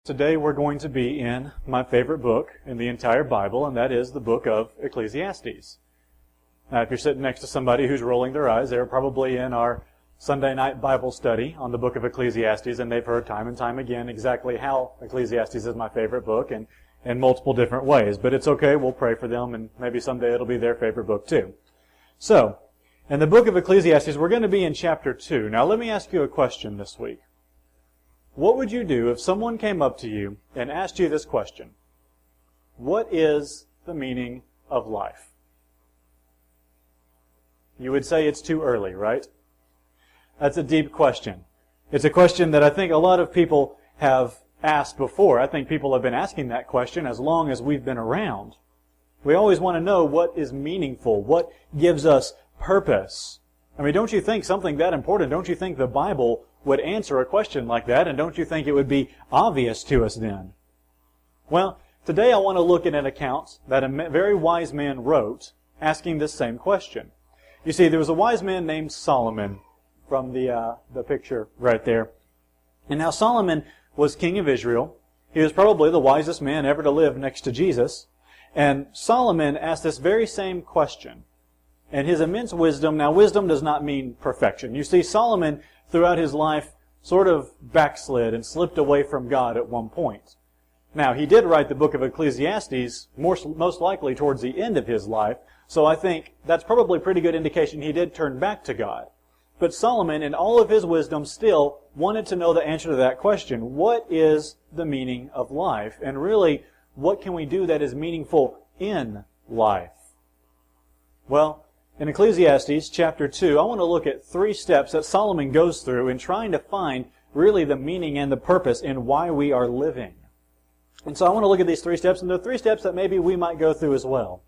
Today we're going to be in my favorite book in the entire Bible, and that is the book of Ecclesiastes. Now, if you're sitting next to somebody who's rolling their eyes, they're probably in our Sunday night Bible study on the book of Ecclesiastes, and they've heard time and time again exactly how Ecclesiastes is my favorite book, and in multiple different ways. But it's okay, we'll pray for them, and maybe someday it'll be their favorite book too. So, in the book of Ecclesiastes, we're going to be in chapter 2. Now, let me ask you a question this week. What would you do if someone came up to you and asked you this question? What is the meaning of life? You would say it's too early, right? That's a deep question. It's a question that I think a lot of people have asked before. I think people have been asking that question as long as we've been around. We always want to know what is meaningful, what gives us purpose. I mean, don't you think something that important, don't you think the Bible would answer a question like that, and don't you think it would be obvious to us then? Well, today I want to look at an account that a very wise man wrote asking this same question. You see, there was a wise man named Solomon from the picture right there. And now Solomon was king of Israel. He was probably the wisest man ever to live next to Jesus. And Solomon asked this very same question. And his immense wisdom, now wisdom does not mean perfection. You see, Solomon throughout his life sort of backslid and slipped away from God at one point. Now, he did write the book of Ecclesiastes most likely towards the end of his life, so I think that's probably a pretty good indication he did turn back to God. But Solomon, in all of his wisdom, still wanted to know the answer to that question. What is the meaning of life? And really, what can we do that is meaningful in life? Well, in Ecclesiastes chapter 2, I want to look at 3 steps that Solomon goes through in trying to find really the meaning and the purpose in why we are living. And so I want to look at these 3 steps, and there are 3 steps that maybe we might go through as well.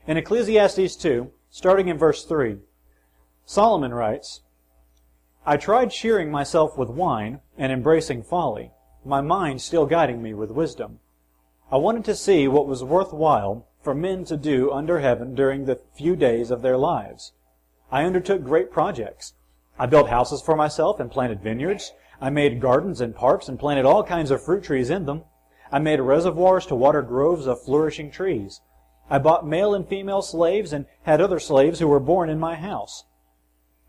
In Ecclesiastes 2, starting in verse 3, Solomon writes, I tried cheering myself with wine and embracing folly, my mind still guiding me with wisdom. I wanted to see what was worthwhile for men to do under heaven during the few days of their lives. I undertook great projects. I built houses for myself and planted vineyards. I made gardens and parks and planted all kinds of fruit trees in them. I made reservoirs to water groves of flourishing trees. I bought male and female slaves and had other slaves who were born in my house.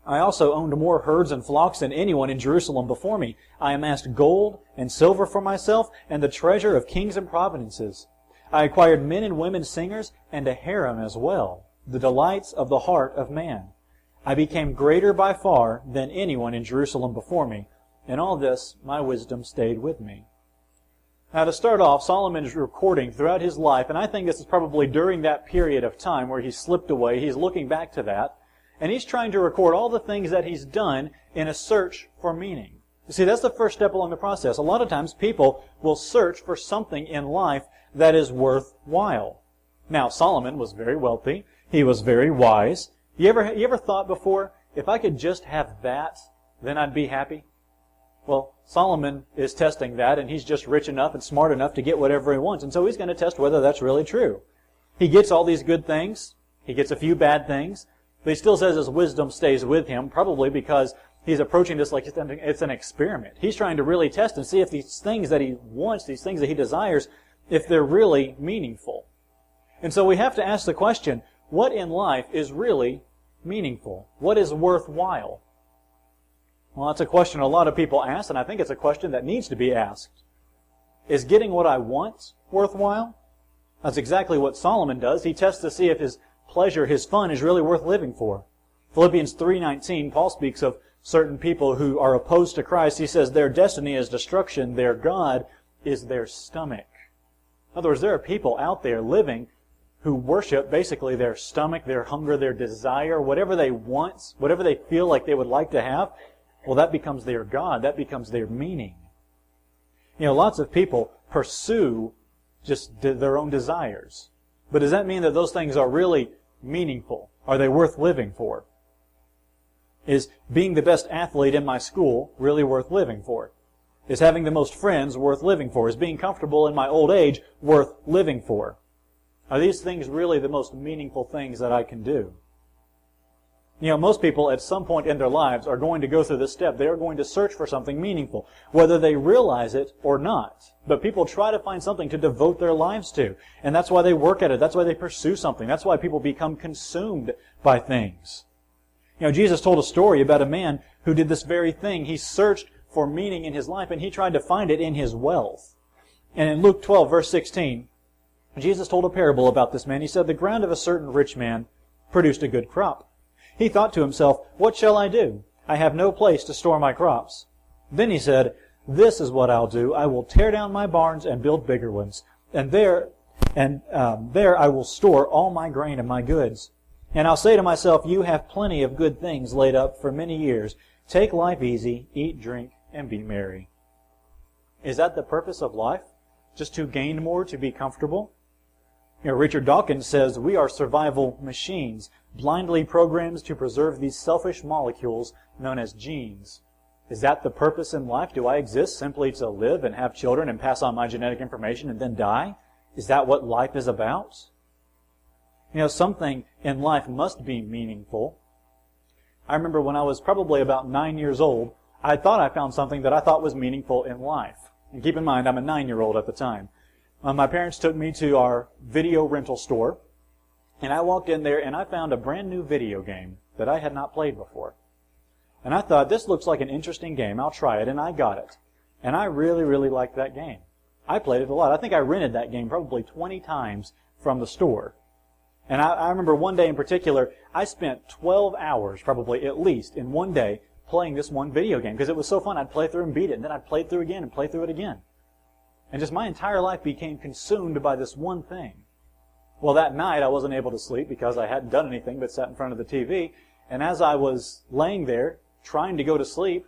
I also owned more herds and flocks than anyone in Jerusalem before me. I amassed gold and silver for myself and the treasure of kings and provinces. I acquired men and women singers and a harem as well, the delights of the heart of man. I became greater by far than anyone in Jerusalem before me. In all this, my wisdom stayed with me. Now, to start off, Solomon is recording throughout his life, and I think this is probably during that period of time where he slipped away. He's looking back to that. And he's trying to record all the things that he's done in a search for meaning. You see, that's the first step along the process. A lot of times people will search for something in life that is worthwhile. Now, Solomon was very wealthy. He was very wise. You ever thought before, if I could just have that, then I'd be happy? Well, Solomon is testing that, and he's just rich enough and smart enough to get whatever he wants. And so he's going to test whether that's really true. He gets all these good things. He gets a few bad things. But he still says his wisdom stays with him, probably because he's approaching this like it's an experiment. He's trying to really test and see if these things that he wants, these things that he desires, if they're really meaningful. And so we have to ask the question, what in life is really meaningful? What is worthwhile? Well, that's a question a lot of people ask, and I think it's a question that needs to be asked. Is getting what I want worthwhile? That's exactly what Solomon does. He tests to see if his pleasure, his fun, is really worth living for. Philippians 3:19, Paul speaks of certain people who are opposed to Christ. He says their destiny is destruction, their God is their stomach. In other words, there are people out there living who worship basically their stomach, their hunger, their desire, whatever they want, whatever they feel like they would like to have. Well, that becomes their God. That becomes their meaning. You know, lots of people pursue just their own desires. But does that mean that those things are really meaningful? Are they worth living for? Is being the best athlete in my school really worth living for? Is having the most friends worth living for? Is being comfortable in my old age worth living for? Are these things really the most meaningful things that I can do? Most people at some point in their lives are going to go through this step. They are going to search for something meaningful, whether they realize it or not. But people try to find something to devote their lives to. And that's why they work at it. That's why they pursue something. That's why people become consumed by things. Jesus told a story about a man who did this very thing. He searched for meaning in his life, and he tried to find it in his wealth. And in Luke 12, verse 16, Jesus told a parable about this man. He said, "The ground of a certain rich man produced a good crop. He thought to himself, 'What shall I do? I have no place to store my crops.' Then he said, 'This is what I'll do. I will tear down my barns and build bigger ones. And there I will store all my grain and my goods. And I'll say to myself, you have plenty of good things laid up for many years. Take life easy, eat, drink, and be merry.'" Is that the purpose of life? Just to gain more, to be comfortable? Richard Dawkins says we are survival machines, blindly programmed to preserve these selfish molecules known as genes. Is that the purpose in life? Do I exist simply to live and have children and pass on my genetic information and then die? Is that what life is about? Something in life must be meaningful. I remember when I was probably about 9 years old, I thought I found something that I thought was meaningful in life. And keep in mind, I'm a 9-year-old at the time. My parents took me to our video rental store, and I walked in there and I found a brand new video game that I had not played before. And I thought, this looks like an interesting game. I'll try it, and I got it. And I really, really liked that game. I played it a lot. I think I rented that game probably 20 times from the store. And I remember one day in particular, I spent 12 hours probably at least in one day playing this one video game because it was so fun. I'd play through and beat it, and then I'd play through again and play through it again. And just my entire life became consumed by this one thing. Well, that night I wasn't able to sleep because I hadn't done anything but sat in front of the TV. And as I was laying there trying to go to sleep,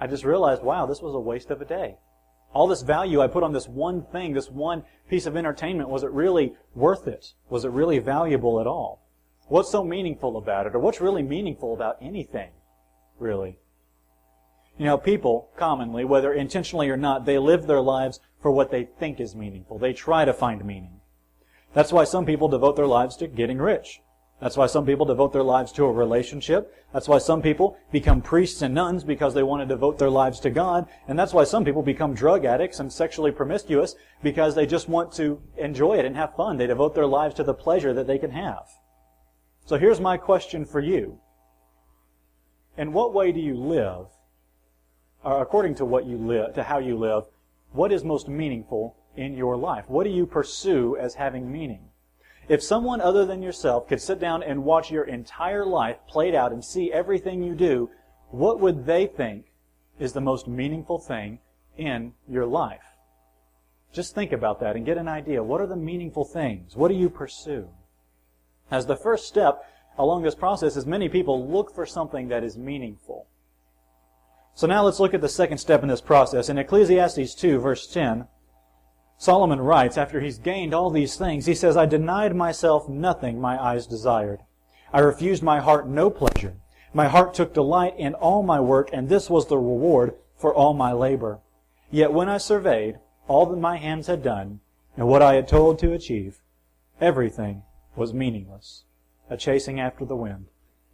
I just realized, wow, this was a waste of a day. All this value I put on this one thing, this one piece of entertainment, was it really worth it? Was it really valuable at all? What's so meaningful about it? Or what's really meaningful about anything, really? People commonly, whether intentionally or not, they live their lives for what they think is meaningful. They try to find meaning. That's why some people devote their lives to getting rich. That's why some people devote their lives to a relationship. That's why some people become priests and nuns because they want to devote their lives to God. And that's why some people become drug addicts and sexually promiscuous because they just want to enjoy it and have fun. They devote their lives to the pleasure that they can have. So here's my question for you. In what way do you live? Or according to what you live, to how you live, what is most meaningful in your life? What do you pursue as having meaning? If someone other than yourself could sit down and watch your entire life played out and see everything you do, what would they think is the most meaningful thing in your life? Just think about that and get an idea. What are the meaningful things? What do you pursue? As the first step along this process is many people look for something that is meaningful. So now let's look at the second step in this process. In Ecclesiastes 2, verse 10, Solomon writes, after he's gained all these things, he says, "I denied myself nothing my eyes desired. I refused my heart no pleasure. My heart took delight in all my work, and this was the reward for all my labor. Yet when I surveyed all that my hands had done, and what I had toiled to achieve, everything was meaningless, a chasing after the wind.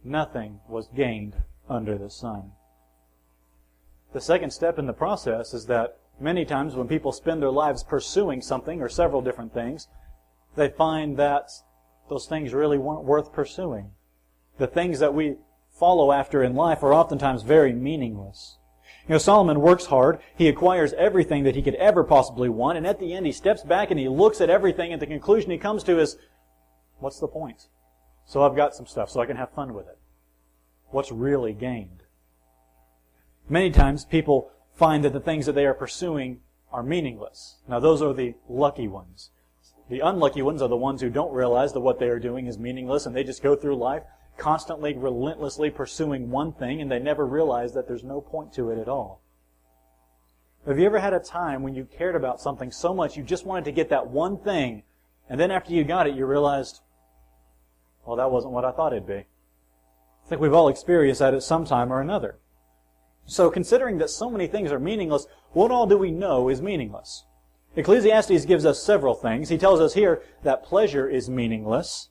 Nothing was gained under the sun." The second step in the process is that many times when people spend their lives pursuing something or several different things, they find that those things really weren't worth pursuing. The things that we follow after in life are oftentimes very meaningless. Solomon works hard. He acquires everything that he could ever possibly want, and at the end he steps back and he looks at everything, and the conclusion he comes to is, what's the point? So I've got some stuff so I can have fun with it. What's really gained? Many times people find that the things that they are pursuing are meaningless. Now those are the lucky ones. The unlucky ones are the ones who don't realize that what they are doing is meaningless, and they just go through life constantly, relentlessly pursuing one thing, and they never realize that there's no point to it at all. Have you ever had a time when you cared about something so much you just wanted to get that one thing, and then after you got it you realized, well, that wasn't what I thought it'd be? I think we've all experienced that at some time or another. So considering that so many things are meaningless, what all do we know is meaningless? Ecclesiastes gives us several things. He tells us here that pleasure is meaningless.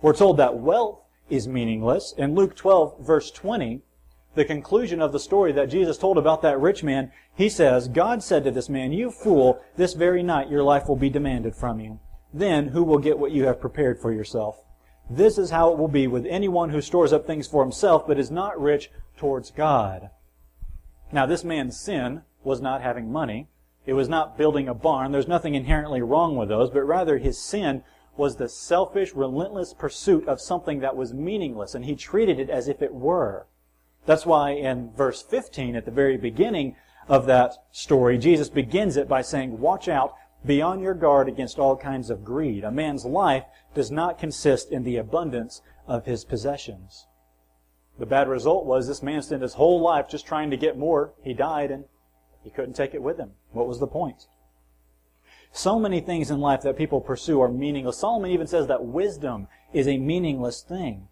We're told that wealth is meaningless. In Luke 12, verse 20, the conclusion of the story that Jesus told about that rich man, he says, God said to this man, you fool, this very night your life will be demanded from you. Then who will get what you have prepared for yourself? This is how it will be with anyone who stores up things for himself, but is not rich towards God. Now, this man's sin was not having money. It was not building a barn. There's nothing inherently wrong with those, but rather his sin was the selfish, relentless pursuit of something that was meaningless, and he treated it as if it were. That's why in verse 15, at the very beginning of that story, Jesus begins it by saying, watch out, be on your guard against all kinds of greed. A man's life does not consist in the abundance of his possessions. The bad result was this man spent his whole life just trying to get more. He died and he couldn't take it with him. What was the point? So many things in life that people pursue are meaningless. Solomon even says that wisdom is a meaningless thing.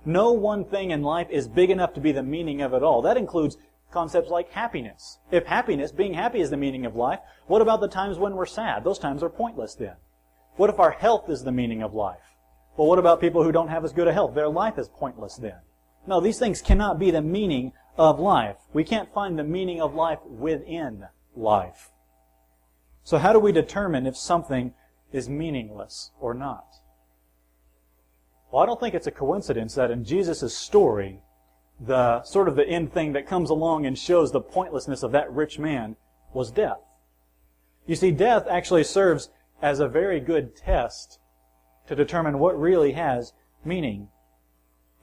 No one thing in life is big enough to be the meaning of it all. That includes concepts like happiness. If happiness, being happy is the meaning of life, what about the times when we're sad? Those times are pointless then. What if our health is the meaning of life? Well, what about people who don't have as good a health? Their life is pointless then. No, these things cannot be the meaning of life. We can't find the meaning of life within life. So how do we determine if something is meaningless or not? Well, I don't think it's a coincidence that in Jesus' story, the sort of the end thing that comes along and shows the pointlessness of that rich man was death. You see, death actually serves as a very good test to determine what really has meaning.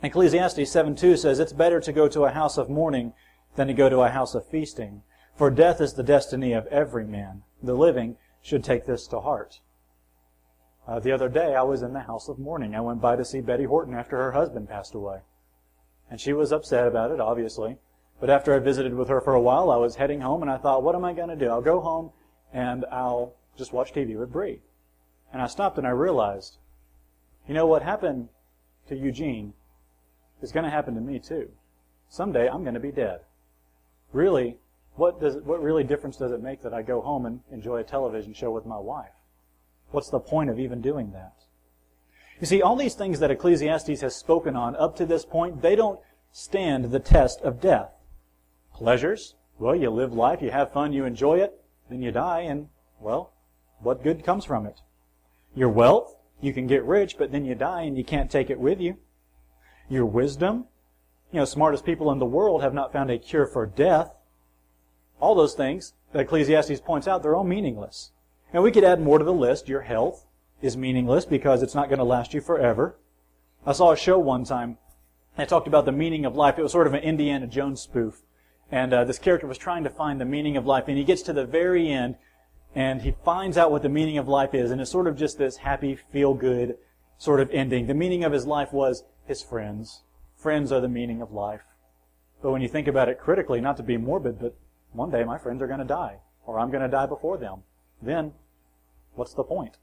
Ecclesiastes 7:2 says, it's better to go to a house of mourning than to go to a house of feasting. For death is the destiny of every man. The living should take this to heart. The other day I was in the house of mourning. I went by to see Betty Horton after her husband passed away. And she was upset about it, obviously. But after I visited with her for a while, I was heading home and I thought, what am I going to do? I'll go home and I'll just watch TV with Bree. And I stopped and I realized, you know, what happened to Eugene is going to happen to me too. Someday I'm going to be dead. Really, what really difference does it make that I go home and enjoy a television show with my wife? What's the point of even doing that? You see, all these things that Ecclesiastes has spoken on up to this point, they don't stand the test of death. Pleasures? Well, you live life, you have fun, you enjoy it, then you die, and, well, what good comes from it? Your wealth? You can get rich, but then you die and you can't take it with you. Your wisdom? You know, smartest people in the world have not found a cure for death. All those things that Ecclesiastes points out, they're all meaningless. And we could add more to the list. Your health is meaningless because it's not going to last you forever. I saw a show one time that talked about the meaning of life. It was sort of an Indiana Jones spoof. And this character was trying to find the meaning of life. And he gets to the very end and he finds out what the meaning of life is. And it's sort of just this happy, feel-good sort of ending. The meaning of his life was his friends. Friends are the meaning of life. But when you think about it critically, not to be morbid, but one day my friends are going to die. Or I'm going to die before them. Then, what's the point?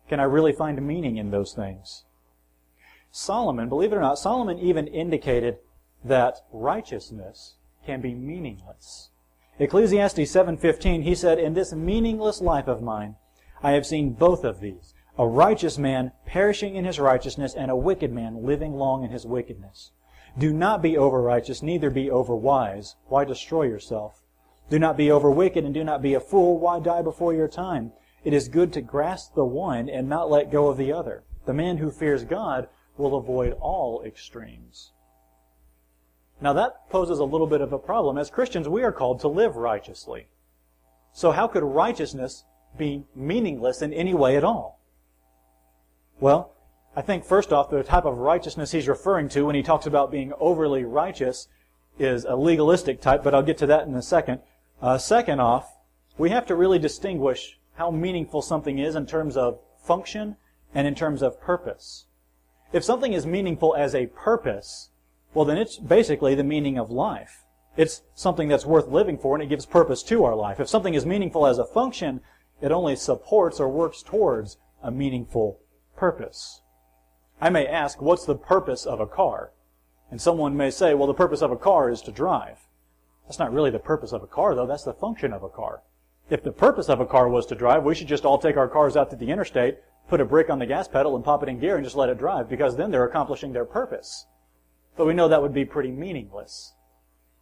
Can I really find meaning in those things? Solomon, believe it or not, Solomon even indicated that righteousness can be meaningless. Ecclesiastes 7:15, he said, in this meaningless life of mine, I have seen both of these, a righteous man perishing in his righteousness and a wicked man living long in his wickedness. Do not be over-righteous, neither be over-wise. Why destroy yourself? Do not be over-wicked and do not be a fool. Why die before your time? It is good to grasp the one and not let go of the other. The man who fears God will avoid all extremes. Now that poses a little bit of a problem. As Christians, we are called to live righteously. So how could righteousness be meaningless in any way at all? Well, I think first off, the type of righteousness he's referring to when he talks about being overly righteous is a legalistic type, but I'll get to that in a second. Second off, we have to really distinguish how meaningful something is in terms of function and in terms of purpose. If something is meaningful as a purpose, well then it's basically the meaning of life. It's something that's worth living for and it gives purpose to our life. If something is meaningful as a function, it only supports or works towards a meaningful purpose. I may ask, what's the purpose of a car? And someone may say, well, the purpose of a car is to drive. That's not really the purpose of a car, though. That's the function of a car. If the purpose of a car was to drive, we should just all take our cars out to the interstate, put a brick on the gas pedal and pop it in gear and just let it drive, because then they're accomplishing their purpose. But we know that would be pretty meaningless.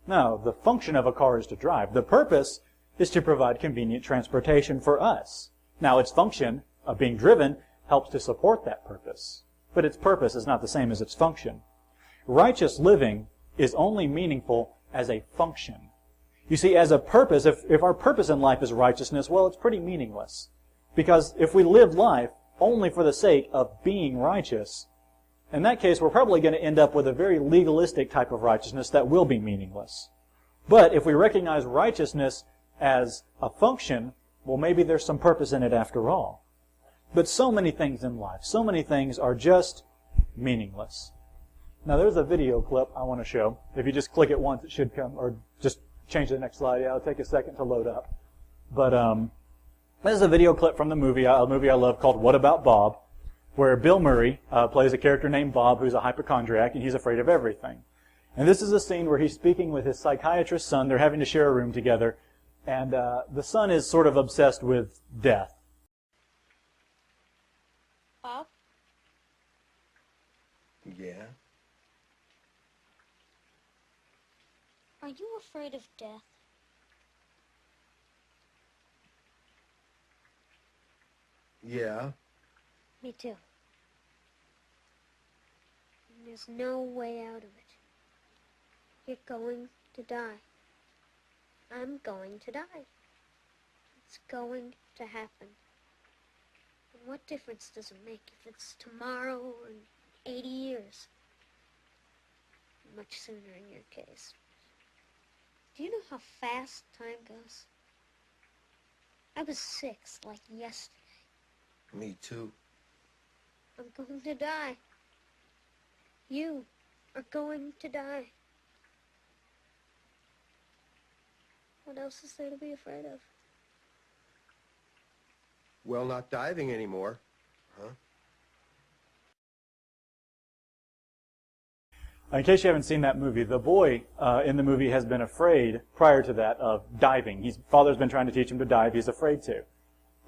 No, the function of a car is to drive. The purpose is to provide convenient transportation for us. Now, its function of being driven helps to support that purpose. But its purpose is not the same as its function. Righteous living is only meaningful as a function. You see, as a purpose, if our purpose in life is righteousness, well, it's pretty meaningless. Because if we live life only for the sake of being righteous, in that case, we're probably going to end up with a very legalistic type of righteousness that will be meaningless. But if we recognize righteousness as a function, well, maybe there's some purpose in it after all. But so many things in life, so many things are just meaningless. Now, there's a video clip I want to show. If you just click it once, it should come, or just change to the next slide. Yeah, it'll take a second to load up. But this is a video clip from the movie, a movie I love called What About Bob, where Bill Murray plays a character named Bob who's a hypochondriac, and he's afraid of everything. And this is a scene where he's speaking with his psychiatrist son. They're having to share a room together. And the son is sort of obsessed with death. Bob? Yeah? Are you afraid of death? Yeah? Me too. And there's no way out of it. You're going to die. I'm going to die. It's going to happen. And what difference does it make if it's tomorrow or in 80 years? Much sooner in your case. Do you know how fast time goes? I was 6, like yesterday. Me too. I'm going to die. You are going to die. What else is there to be afraid of? Well, not diving anymore, huh? In case you haven't seen that movie, the boy in the movie has been afraid prior to that of diving. His father's been trying to teach him to dive. He's afraid to.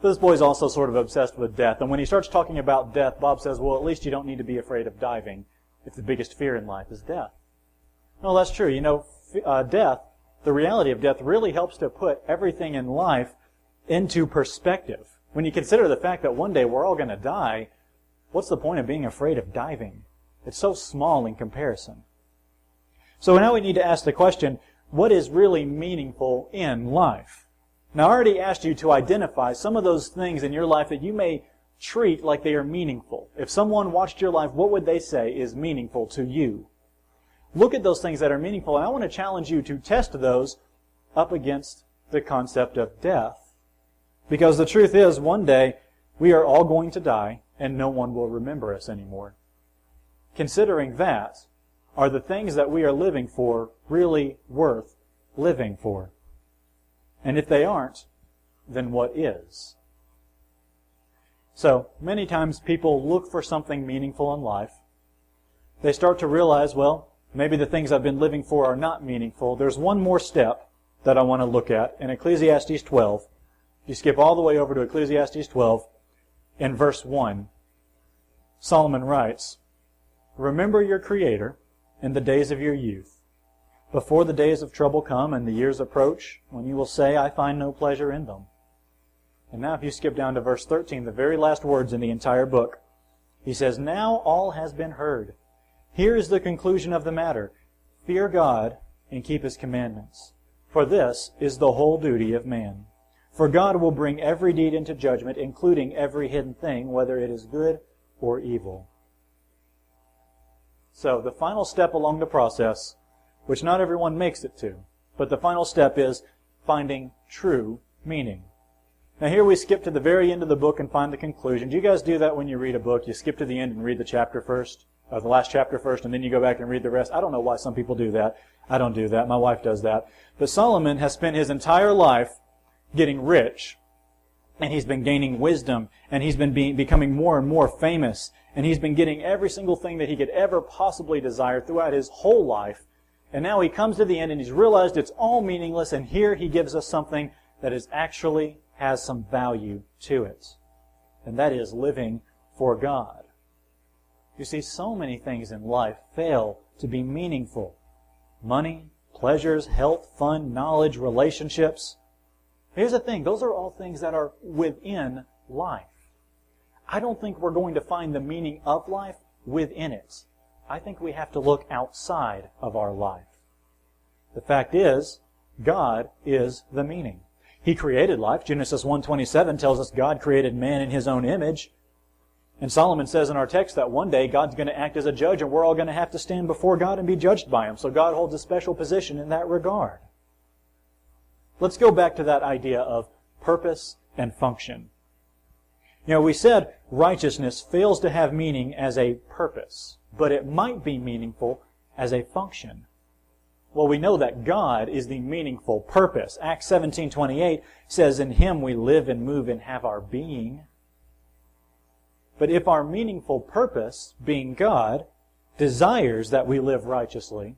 This boy's also sort of obsessed with death. And when he starts talking about death, Bob says, well, at least you don't need to be afraid of diving if the biggest fear in life is death. No, that's true. You know, death, the reality of death really helps to put everything in life into perspective. When you consider the fact that one day we're all going to die, what's the point of being afraid of diving? It's so small in comparison. So now we need to ask the question, what is really meaningful in life? Now, I already asked you to identify some of those things in your life that you may treat like they are meaningful. If someone watched your life, what would they say is meaningful to you? Look at those things that are meaningful, and I want to challenge you to test those up against the concept of death. Because the truth is, one day, we are all going to die, and no one will remember us anymore. Considering that, are the things that we are living for really worth living for? And if they aren't, then what is? So, many times people look for something meaningful in life. They start to realize, well, maybe the things I've been living for are not meaningful. There's one more step that I want to look at in Ecclesiastes 12. You skip all the way over to Ecclesiastes 12, in verse 1, Solomon writes, "Remember your Creator in the days of your youth, before the days of trouble come and the years approach, when you will say, I find no pleasure in them." And now if you skip down to verse 13, the very last words in the entire book, he says, "Now all has been heard. Here is the conclusion of the matter. Fear God and keep His commandments. For this is the whole duty of man. For God will bring every deed into judgment, including every hidden thing, whether it is good or evil." So the final step along the process, which not everyone makes it to, but the final step is finding true meaning. Now here we skip to the very end of the book and find the conclusion. Do you guys do that when you read a book? You skip to the end and read the chapter first, or the last chapter first, and then you go back and read the rest? I don't know why some people do that. I don't do that. My wife does that. But Solomon has spent his entire life getting rich, and he's been gaining wisdom, and he's been becoming more and more famous, and he's been getting every single thing that he could ever possibly desire throughout his whole life. And now he comes to the end and he's realized it's all meaningless, and here he gives us something that is actually has some value to it. And that is living for God. You see, so many things in life fail to be meaningful. Money, pleasures, health, fun, knowledge, relationships. Here's the thing, those are all things that are within life. I don't think we're going to find the meaning of life within it. I think we have to look outside of our life. The fact is, God is the meaning. He created life. Genesis 1:27 tells us God created man in His own image. And Solomon says in our text that one day God's going to act as a judge and we're all going to have to stand before God and be judged by Him. So God holds a special position in that regard. Let's go back to that idea of purpose and function. You know, we said righteousness fails to have meaning as a purpose, but it might be meaningful as a function. Well, we know that God is the meaningful purpose. Acts 17:28 says, "In Him we live and move and have our being." But if our meaningful purpose, being God, desires that we live righteously,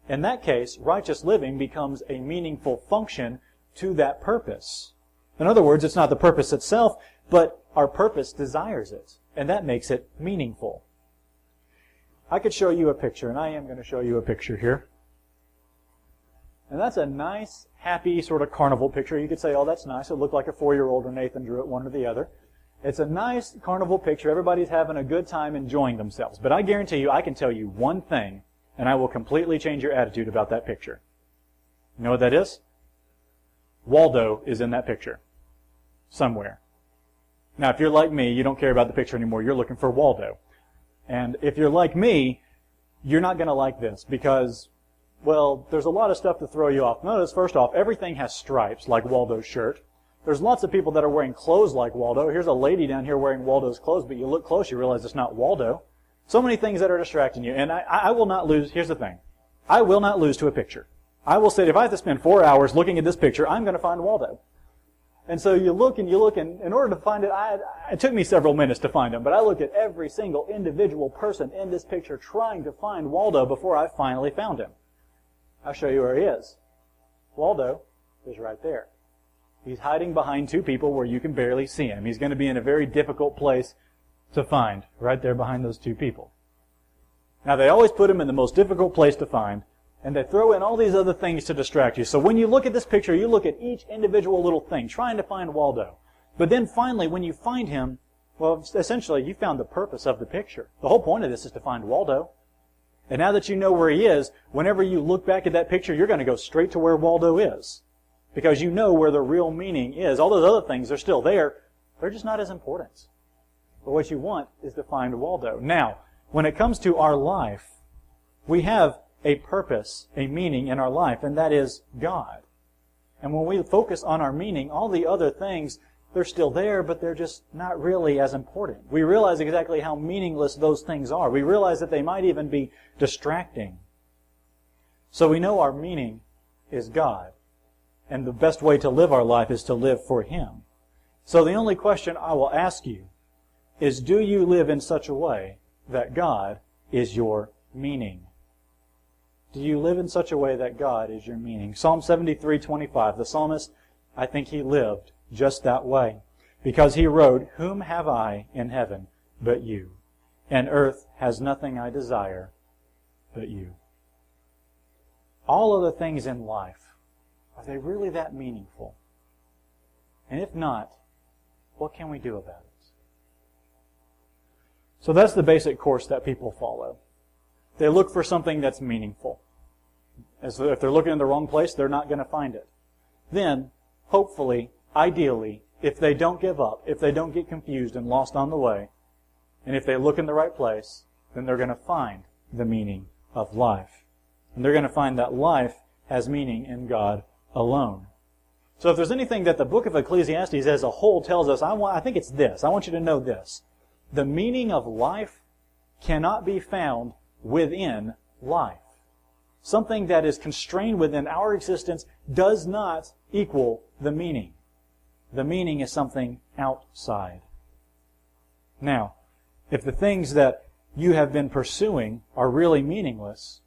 in that case, righteous living becomes a meaningful function to that purpose. In other words, it's not the purpose itself, but our purpose desires it, and that makes it meaningful. I could show you a picture, and I am going to show you a picture here. And that's a nice, happy sort of carnival picture. You could say, oh, that's nice. It looked like a 4-year-old or Nathan drew it, one or the other. It's a nice carnival picture. Everybody's having a good time enjoying themselves. But I guarantee you, I can tell you one thing, and I will completely change your attitude about that picture. You know what that is? Waldo is in that picture. Somewhere. Now, if you're like me, you don't care about the picture anymore. You're looking for Waldo. And if you're like me, you're not going to like this because, well, there's a lot of stuff to throw you off. Notice, first off, everything has stripes, like Waldo's shirt. There's lots of people that are wearing clothes like Waldo. Here's a lady down here wearing Waldo's clothes, but you look close, you realize it's not Waldo. So many things that are distracting you. And I will not lose, here's the thing. I will not lose to a picture. I will say, if I have to spend 4 hours looking at this picture, I'm going to find Waldo. And so you look, and in order to find it, it took me several minutes to find him, but I looked at every single individual person in this picture trying to find Waldo before I finally found him. I'll show you where he is. Waldo is right there. He's hiding behind two people where you can barely see him. He's going to be in a very difficult place to find, right there behind those two people. Now, they always put him in the most difficult place to find, and they throw in all these other things to distract you. So when you look at this picture, you look at each individual little thing, trying to find Waldo. But then finally, when you find him, well, essentially, you found the purpose of the picture. The whole point of this is to find Waldo. And now that you know where he is, whenever you look back at that picture, you're going to go straight to where Waldo is. Because you know where the real meaning is. All those other things are still there. They're just not as important. But what you want is to find Waldo. Now, when it comes to our life, we have a purpose, a meaning in our life, and that is God. And when we focus on our meaning, all the other things, they're still there, but they're just not really as important. We realize exactly how meaningless those things are. We realize that they might even be distracting. So we know our meaning is God. And the best way to live our life is to live for Him. So the only question I will ask you is, do you live in such a way that God is your meaning? Do you live in such a way that God is your meaning? Psalm 73:25, the psalmist, I think he lived just that way. Because he wrote, "Whom have I in heaven but you? And earth has nothing I desire but you." All of the things in life, are they really that meaningful? And if not, what can we do about it? So that's the basic course that people follow. They look for something that's meaningful. As if they're looking in the wrong place, they're not going to find it. Then, hopefully, ideally, if they don't give up, if they don't get confused and lost on the way, and if they look in the right place, then they're going to find the meaning of life. And they're going to find that life has meaning in God alone. So if there's anything that the book of Ecclesiastes as a whole tells us, I think it's this. I want you to know this. The meaning of life cannot be found within life. Something that is constrained within our existence does not equal the meaning. The meaning is something outside. Now, if the things that you have been pursuing are really meaningless,